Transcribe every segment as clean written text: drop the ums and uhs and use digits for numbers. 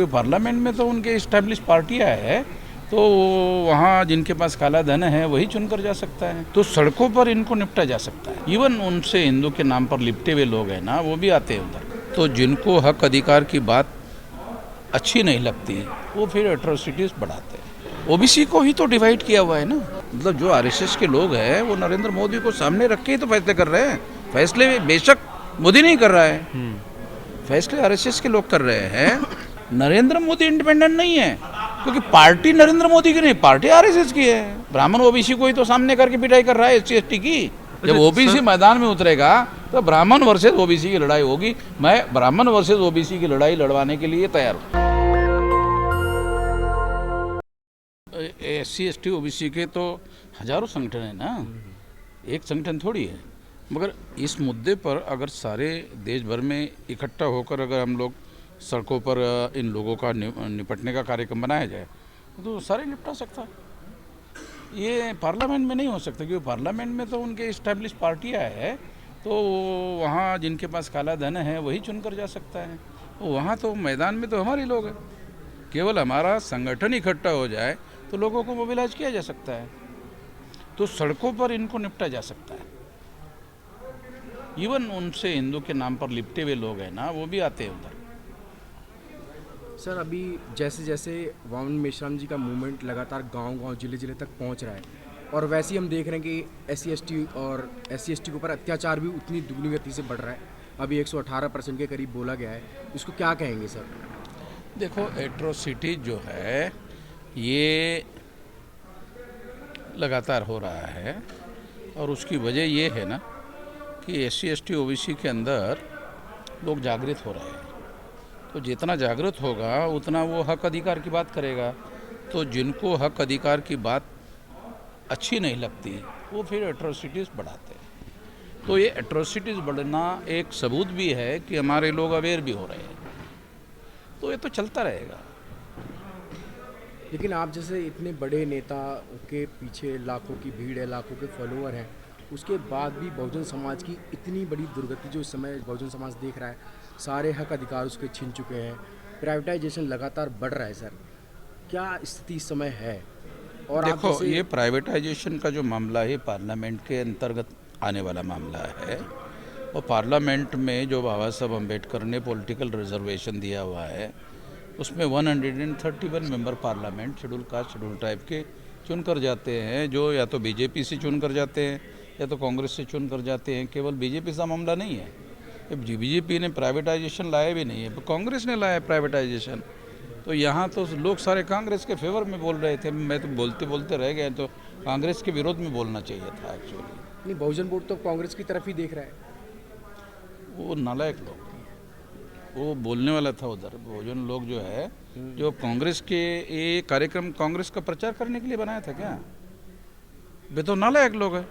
Parliament में तो उनके इस्टेब्लिश पार्टियां है, तो वहाँ जिनके पास काला धन है वही चुनकर जा सकता है। तो सड़कों पर इनको निपटा जा सकता है। इवन उनसे हिंदू के नाम पर लिपटे हुए लोग हैं ना, वो भी आते हैं उधर। तो जिनको हक अधिकार की बात अच्छी नहीं लगती वो फिर एट्रोसिटीज बढ़ाते हैं। ओबीसी को ही तो डिवाइड किया हुआ है ना। मतलब जो आरएसएस के लोग हैं वो नरेंद्र मोदी को सामने रख के ही तो फैसले कर रहे हैं। फैसले बेशक मोदी नहीं कर रहा है, फैसले आरएसएस के लोग कर रहे हैं। नरेंद्र मोदी इंडिपेंडेंट नहीं है, क्योंकि पार्टी नरेंद्र मोदी की नहीं, पार्टी आरएसएस की है। ब्राह्मण ओबीसी को ही तो सामने करके पिटाई कर रहा है एससी एसटी की। जब ओबीसी मैदान में उतरेगा तो ब्राह्मण वर्सेस ओबीसी की लड़ाई होगी। मैं ब्राह्मण वर्सेस ओबीसी की लड़ाई लड़वाने के लिए तैयार हूँ। एससी एसटी ओबीसी के तो हजारों संगठन है ना, एक संगठन थोड़ी है। मगर इस मुद्दे पर अगर सारे देश भर में इकट्ठा होकर अगर हम लोग सड़कों पर इन लोगों का निपटने का कार्यक्रम बनाया जाए तो सारे निपटा सकता है। ये पार्लियामेंट में नहीं हो सकता, क्योंकि पार्लियामेंट में तो उनके इस्टेब्लिश पार्टियां है, तो वहाँ जिनके पास काला धन है वही चुनकर जा सकता है। तो वहाँ तो मैदान में तो हमारे लोग हैं। केवल हमारा संगठन इकट्ठा हो जाए तो लोगों को मोबिलाइज किया जा सकता है, तो सड़कों पर इनको निपटा जा सकता है। इवन उनसे हिंदू के नाम पर लिपटे हुए लोग हैं ना, वो भी आते हैं उधर। सर, अभी जैसे जैसे वामन मेश्राम जी का मूवमेंट लगातार गांव-गांव जिले-जिले तक पहुंच रहा है, और वैसे ही हम देख रहे हैं कि एससी एसटी के ऊपर अत्याचार भी उतनी दुगनी गति से बढ़ रहा है। अभी 118% के करीब बोला गया है। इसको क्या कहेंगे सर? देखो, एट्रोसिटी जो है ये लगातार हो रहा है, और उसकी वजह ये है ना कि एससी एसटी ओबीसी के अंदर लोग जागृत हो रहे हैं। तो जितना जागृत होगा उतना वो हक अधिकार की बात करेगा। तो जिनको हक अधिकार की बात अच्छी नहीं लगती वो फिर एट्रोसिटीज़ बढ़ाते हैं। तो ये एट्रोसिटीज़ बढ़ना एक सबूत भी है कि हमारे लोग अवेयर भी हो रहे हैं। तो ये तो चलता रहेगा। लेकिन आप जैसे इतने बड़े नेता के पीछे लाखों की भीड़ है, लाखों के फॉलोअर हैं, उसके बाद भी बहुजन समाज की इतनी बड़ी दुर्गति जो इस समय बहुजन समाज देख रहा है, सारे हक अधिकार उसके छीन चुके हैं, प्राइवेटाइजेशन लगातार बढ़ रहा है। सर, क्या स्थिति इस समय है? और देखो, आप ये प्राइवेटाइजेशन का जो मामला है पार्लियामेंट के अंतर्गत आने वाला मामला है, और पार्लियामेंट में जो बाबा साहब अम्बेडकर ने पॉलिटिकल रिजर्वेशन दिया हुआ है उसमें 131 member parliament schedule caste schedule tribe के चुन कर जाते हैं, जो या तो बीजेपी से चुन कर जाते हैं या तो कांग्रेस से चुन कर जाते हैं। केवल बीजेपी का मामला नहीं है, बीजेपी ने प्राइवेटाइजेशन लाया भी नहीं है, कांग्रेस ने लाया प्राइवेटाइजेशन। तो यहाँ तो लोग सारे कांग्रेस के फेवर में बोल रहे थे। मैं तो बोलते बोलते रह गए, तो कांग्रेस के विरोध में बोलना चाहिए था एक्चुअली। नहीं, बहुजन बोर्ड तो कांग्रेस की तरफ ही देख रहा है। वो नालायक लोग, वो बोलने वाला था उधर। बहुजन लोग जो है, जो कांग्रेस के ये कार्यक्रम कांग्रेस का प्रचार करने के लिए बनाया था क्या? वे तो नालायक लोग है।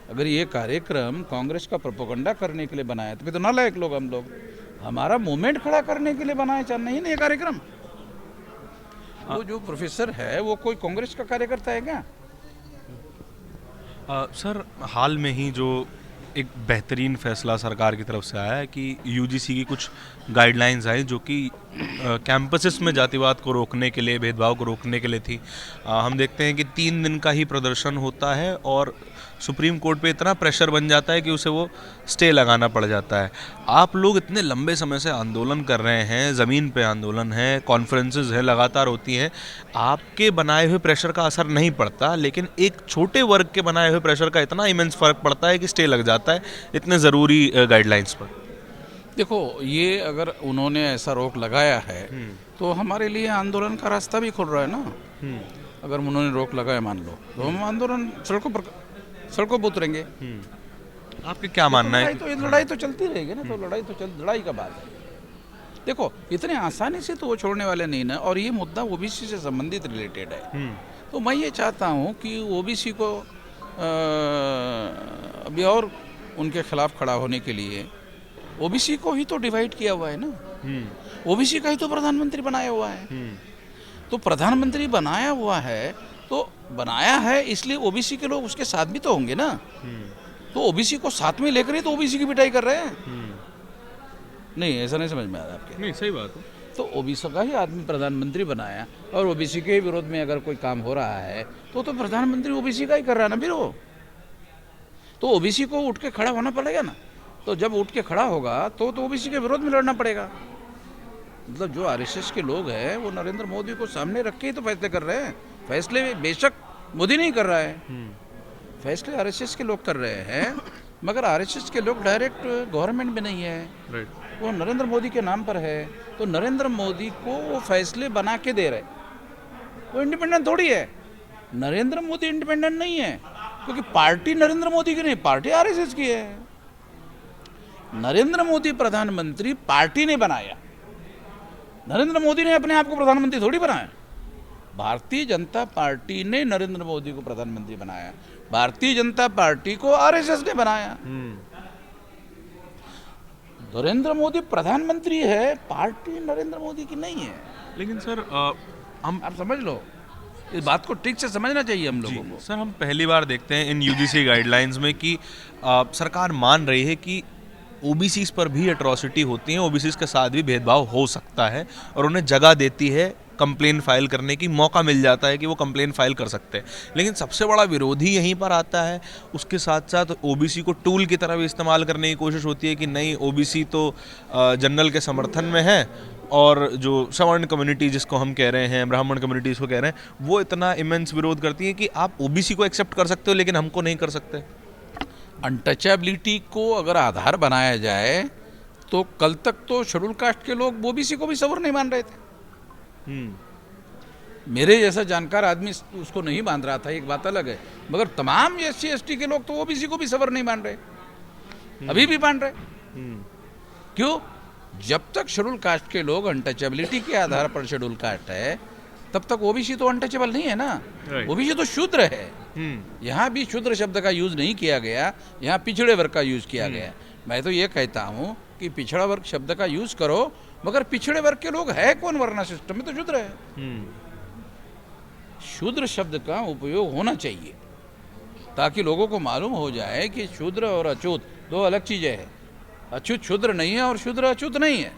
अगर ये कार्यक्रम कांग्रेस का प्रोपेगेंडा करने के लिए बनाया तो वे तो नालायक लोग। हम लोग हमारा मूवमेंट खड़ा करने के लिए बनाया चाह नहीं ना ये कार्यक्रम। वो जो प्रोफेसर है वो कोई कांग्रेस का कार्यकर्ता है क्या? सर, हाल में ही जो एक बेहतरीन फैसला सरकार की तरफ से आया है कि यूजीसी की कुछ गाइडलाइंस आई जो कि कैंपसेस में जातिवाद को रोकने के लिए, भेदभाव को रोकने के लिए थी। हम देखते हैं कि 3 दिन का ही प्रदर्शन होता है और सुप्रीम कोर्ट पे इतना प्रेशर बन जाता है कि उसे वो स्टे लगाना पड़ जाता है। आप लोग इतने लंबे समय से आंदोलन कर रहे हैं, ज़मीन पे आंदोलन है, कॉन्फ्रेंसेस है, लगातार होती हैं, आपके बनाए हुए प्रेशर का असर नहीं पड़ता, लेकिन एक छोटे वर्ग के बनाए हुए प्रेशर का इतना इमेंस फ़र्क पड़ता है कि स्टे लग जाता है इतने ज़रूरी गाइडलाइंस पर। देखो, ये अगर उन्होंने ऐसा रोक लगाया है तो हमारे लिए आंदोलन का रास्ता भी खुल रहा है ना। अगर उन्होंने रोक लगाया मान लो, तो हम आंदोलन सड़कों पर उतरेंगे। आपके क्या मानना है? तो ये लड़ाई तो चलती रहेगी ना। तो लड़ाई का बात है। देखो, इतने आसानी से तो वो छोड़ने वाले नहीं ना। और ये मुद्दा ओबीसी से संबंधित रिलेटेड है। तो मैं ये चाहता हूँ कि ओबीसी को अभी और उनके खिलाफ खड़ा होने के लिए ओबीसी को ही तो डिवाइड किया हुआ है ना। ओबीसी का ही तो प्रधानमंत्री बनाया हुआ है। तो प्रधानमंत्री बनाया हुआ है तो बनाया है, इसलिए ओबीसी के लोग उसके साथ भी तो होंगे ना। तो ओबीसी को साथ में लेकर ही तो ओबीसी की पिटाई कर रहे हैं। नहीं, ऐसा नहीं समझ में आ रहा आपके? नहीं, सही बात है। तो ओबीसी का ही आदमी प्रधानमंत्री बनाया, और ओबीसी के विरोध में अगर कोई काम हो रहा है तो प्रधानमंत्री ओबीसी का ही कर रहा है ना फिर वो। तो ओबीसी को उठ के खड़ा होना पड़ेगा ना। तो जब उठ के खड़ा होगा तो ओबीसी के विरोध में लड़ना पड़ेगा। मतलब जो आरएसएस के लोग हैं वो नरेंद्र मोदी को सामने रख के ही तो फैसले कर रहे हैं। फैसले बेशक मोदी नहीं कर रहा है, फैसले आरएसएस के लोग कर रहे हैं, मगर आरएसएस के लोग डायरेक्ट गवर्नमेंट में नहीं है, वो नरेंद्र मोदी के नाम पर है। तो नरेंद्र मोदी को वो फैसले बना के दे रहे, वो इंडिपेंडेंट थोड़ी है। नरेंद्र मोदी इंडिपेंडेंट नहीं है, क्योंकि पार्टी नरेंद्र मोदी की नहीं, पार्टी आरएसएस की है। नरेंद्र मोदी प्रधानमंत्री पार्टी ने बनाया, नरेंद्र मोदी ने अपने आप को प्रधानमंत्री थोड़ी बनाया। भारतीय जनता पार्टी ने नरेंद्र मोदी को प्रधानमंत्री बनाया, भारतीय जनता पार्टी को आरएसएस ने बनाया। नरेंद्र मोदी प्रधानमंत्री है, पार्टी नरेंद्र मोदी की नहीं है। लेकिन सर आप समझ लो, इस बात को ठीक से समझना चाहिए हम लोगों को। सर हम पहली बार देखते हैं इन यूजीसी गाइडलाइंस में कि सरकार मान रही है कि ओबीसीज पर भी एट्रॉसिटी होती है, ओबीसीज के साथ भी भेदभाव हो सकता है, और उन्हें जगह देती है कंप्लेन फाइल करने की, मौका मिल जाता है कि वो कंप्लेन फाइल कर सकते हैं। लेकिन सबसे बड़ा विरोधी यहीं पर आता है। उसके साथ साथ ओबीसी को टूल की तरह भी इस्तेमाल करने की कोशिश होती है कि नहीं, ओबीसी तो जनरल के समर्थन में है, और जो सवर्ण कम्युनिटी जिसको हम कह रहे हैं, ब्राह्मण कम्युनिटी इसको कह रहे हैं, वो इतना इमेंस विरोध करती है कि आप ओबीसी को एक्सेप्ट कर सकते हो लेकिन हमको नहीं कर सकते। अनटचेबिलिटी को अगर आधार बनाया जाए तो कल तक तो शेड्यूल कास्ट के लोग ओबीसी को भी सवर नहीं मान रहे थे। मेरे जैसा जानकार आदमी उसको नहीं मान रहा था, एक बात अलग है, मगर तमाम एससी एसटी के लोग तो ओबीसी को भी सवर नहीं मान रहे, अभी भी मान रहे। क्यों? जब तक शेड्यूल कास्ट के लोग अनटचेबिलिटी के आधार पर शेड्यूल कास्ट है, तब तक ओबीसी तो अनटचेबल नहीं है ना। ओबीसी तो शूद्र है। यहाँ भी शूद्र शब्द का यूज नहीं किया गया, यहाँ पिछड़े वर्ग का यूज किया गया। मैं तो ये कहता हूँ कि पिछड़ा वर्ग शब्द का यूज करो, मगर पिछड़े वर्ग के लोग है कौन? वर्ण सिस्टम में तो शूद्र है। शूद्र शब्द का उपयोग होना चाहिए ताकि लोगों को मालूम हो जाए कि शूद्र और अछूत दो अलग चीजें हैं। अछूत शूद्र नहीं है और शूद्र अछूत नहीं है।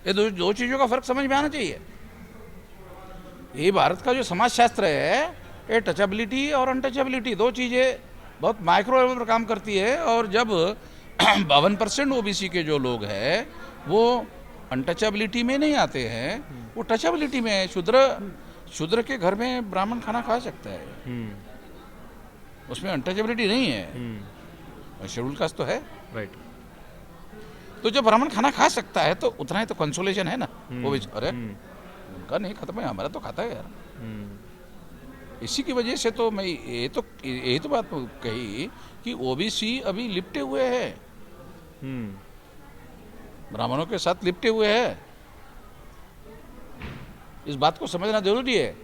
ये दो चीजों का फर्क समझ में आना चाहिए। ये भारत का जो समाजशास्त्र है, ये टचेबिलिटी और अनटचेबिलिटी दो चीजें बहुत माइक्रो लेवल पर काम करती है। और जब 52% ओबीसी के जो लोग हैं वो अनटचेबिलिटी में नहीं आते हैं, वो टचेबिलिटी में है। शूद्र के घर में ब्राह्मण खाना खा सकता है, उसमें अनटचेबिलिटी नहीं है, और शेड्यूल कास्ट तो है। राइट। तो जब ब्राह्मण खाना खा सकता है तो उतना ही तो कंसोलेशन है ना। वो भी अरे उनका नहीं खत्म है, हमारा तो खाता है यार। इसी की वजह से तो मैं यही तो बात कही कि ओबीसी अभी लिपटे हुए हैं, ब्राह्मणों के साथ लिपटे हुए हैं। इस बात को समझना जरूरी है।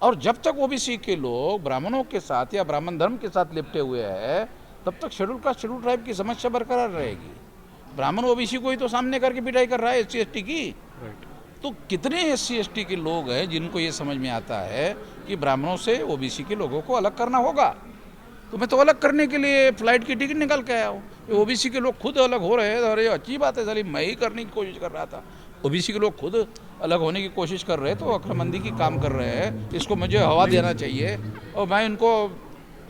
और जब तक ओबीसी के लोग ब्राह्मणों के साथ या ब्राह्मण धर्म के साथ लिपटे हुए हैं, तब तक शेड्यूल कास्ट शेड्यूल ट्राइब की समस्या बरकरार रहेगी। ब्राह्मण ओबीसी को ही तो सामने करके पिटाई कर रहा है, एससी एसटी की। तो कितने एससी एसटी के लोग हैं जिनको ये समझ में आता है कि ब्राह्मणों से ओबीसी के लोगों को अलग करना होगा। तो मैं तो अलग करने के लिए फ्लाइट की टिकट निकाल के आया हूँ। ओबीसी के लोग खुद अलग हो रहे हैं, और ये अच्छी बात है, साली मैं ही करने की कोशिश कर रहा था। ओबीसी के लोग खुद अलग होने की कोशिश कर रहे हैं, तो अक्लमंदी की काम कर रहे हैं। इसको मुझे हवा देना चाहिए, और मैं इनको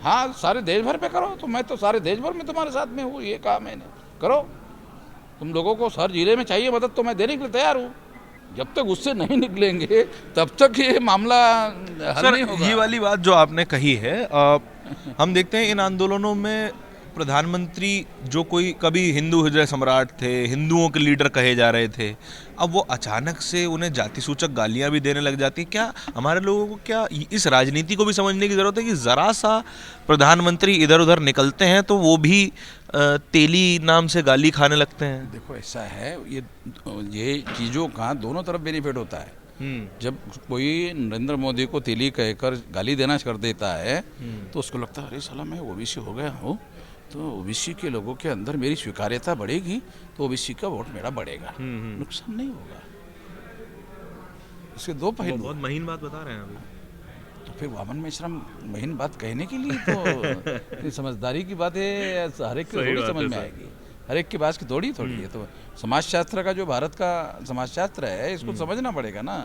हाँ सारे देश भर पे करो, तो मैं तो सारे देश भर में तुम्हारे साथ में हूँ। ये कहा मैंने, करो। तुम लोगों को हर जिले में चाहिए मदद, तो मैं देने के लिए तैयार हूँ। जब तक उससे नहीं निकलेंगे तब तक ये मामला हल नहीं होगा। ये वाली बात जो आपने कही है, हम देखते हैं इन आंदोलनों में प्रधानमंत्री जो कोई कभी हिंदू हृदय सम्राट थे, हिंदुओं के लीडर कहे जा रहे थे, अब वो अचानक से उन्हें जाति सूचक गालियां भी देने लग जाती हैं। क्या हमारे लोगों को क्या इस राजनीति को भी समझने की ज़रूरत है कि ज़रा सा प्रधानमंत्री इधर उधर निकलते हैं तो वो भी तेली नाम से गाली खाने लगते हैं? देखो ऐसा है, ये चीज़ों का दोनों तरफ बेनिफिट होता है। जब कोई नरेंद्र मोदी को तेली कहकर गाली देना कर देता है तो उसको लगता है अरे साला मैं ओबीसी हो गया हूँ, तो ओबीसी के लोगों के अंदर मेरी स्वीकार्यता बढ़ेगी, तो ओबीसी का वोट मेरा बढ़ेगा। नुकसान नहीं होगा। इसके दो पहलू। बहुत महीन बात बता रहे हैं अभी। तो फिर वामन मिश्रा महीन बात कहने के लिए तो समझदारी की बात है, हर एक को थोड़ी समझ में आएगी। हर एक के पास की थोड़ी है। तो समाजशास्त्र का जो भारत का समाजशास्त्र है इसको समझना पड़ेगा ना,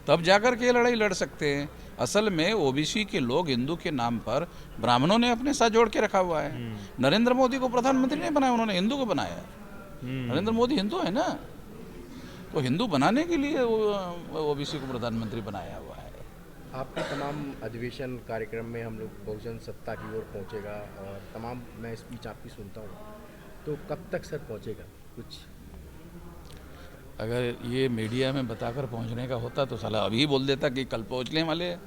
तब जाकर के ये लड़ाई लड़ सकते हैं। असल में ओबीसी के लोग हिंदू के नाम पर ब्राह्मणों ने अपने साथ जोड़ के रखा हुआ है। नरेंद्र मोदी को प्रधानमंत्री नहीं बनाया, उन्होंने हिंदू को बनाया। नरेंद्र मोदी हिंदू है ना, तो हिंदू बनाने के लिए ओबीसी को प्रधानमंत्री बनाया हुआ है। आपके तमाम अधिवेशन कार्यक्रम में हम लोग बहुजन सत्ता की ओर पहुंचेगा और तमाम मैं स्पीच आपकी सुनता हूँ, तो कब तक सर पहुंचेगा कुछ? अगर ये मीडिया में बताकर पहुंचने का होता तो साला अभी बोल देता कि कल पहुंचने वाले हैं।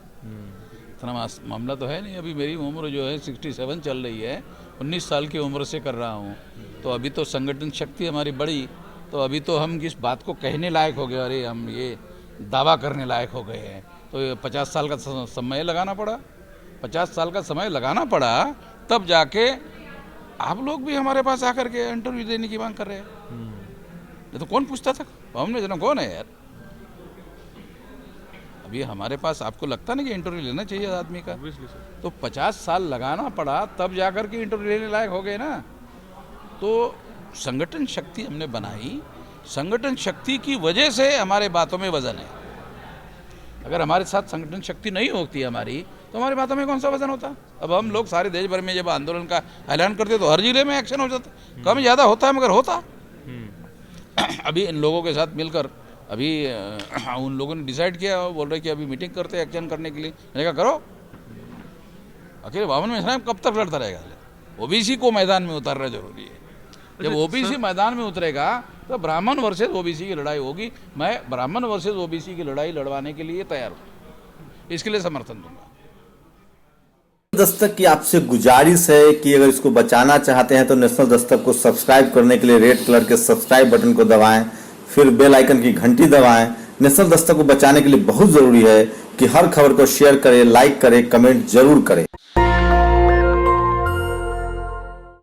इतना मामला तो है नहीं। अभी मेरी उम्र जो है 67 चल रही है, 19 साल की उम्र से कर रहा हूँ, तो अभी तो संगठन शक्ति हमारी बढ़ी, तो अभी तो हम किस बात को कहने लायक हो गए, अरे हम ये दावा करने लायक हो गए हैं। तो 50 साल का समय लगाना पड़ा, 50 साल का समय लगाना पड़ा, तब जाके आप लोग भी हमारे पास आकर के इंटरव्यू देने की मांग कर रहे हैं। ये तो कौन पूछता था भवन में, जना कौन है यार? अभी हमारे पास आपको लगता नहीं कि इंटरव्यू लेना चाहिए आदमी का? तो 50 साल लगाना पड़ा तब जाकर के इंटरव्यू लेने लायक हो गए ना। तो संगठन शक्ति हमने बनाई, संगठन शक्ति की वजह से हमारे बातों में वजन है। अगर हमारे साथ संगठन शक्ति नहीं होती हमारी, तो हमारी बातों में कौन सा वजन होता? अब हम लोग सारे देश भर में जब आंदोलन का ऐलान करते तो हर जिले में एक्शन हो जाता। कम ज़्यादा होता है मगर होता। अभी इन लोगों के साथ मिलकर अभी उन लोगों ने डिसाइड किया, बोल रहे कि अभी मीटिंग करते हैं एक्शन करने के लिए। मैंने कहा करो, अकेले बावन में कब तक लड़ता रहेगा? ओबीसी को मैदान में उतारना जरूरी है। जब ओबीसी मैदान में उतरेगा तो ब्राह्मण वर्सेस ओबीसी की लड़ाई होगी। मैं ब्राह्मण वर्सेस ओबीसी की लड़ाई लड़वाने के लिए तैयार हूँ, इसके लिए समर्थन दूंगा। दस्तक की आपसे गुजारिश है कि अगर इसको बचाना चाहते हैं तो नेशनल दस्तक को सब्सक्राइब करने के लिए रेड कलर के सब्सक्राइब बटन को दबाएं, फिर बेल आइकन की घंटी दबाएं। नेशनल दस्तक को बचाने के लिए बहुत जरूरी है कि हर खबर को शेयर करें, लाइक करें, कमेंट जरूर करें।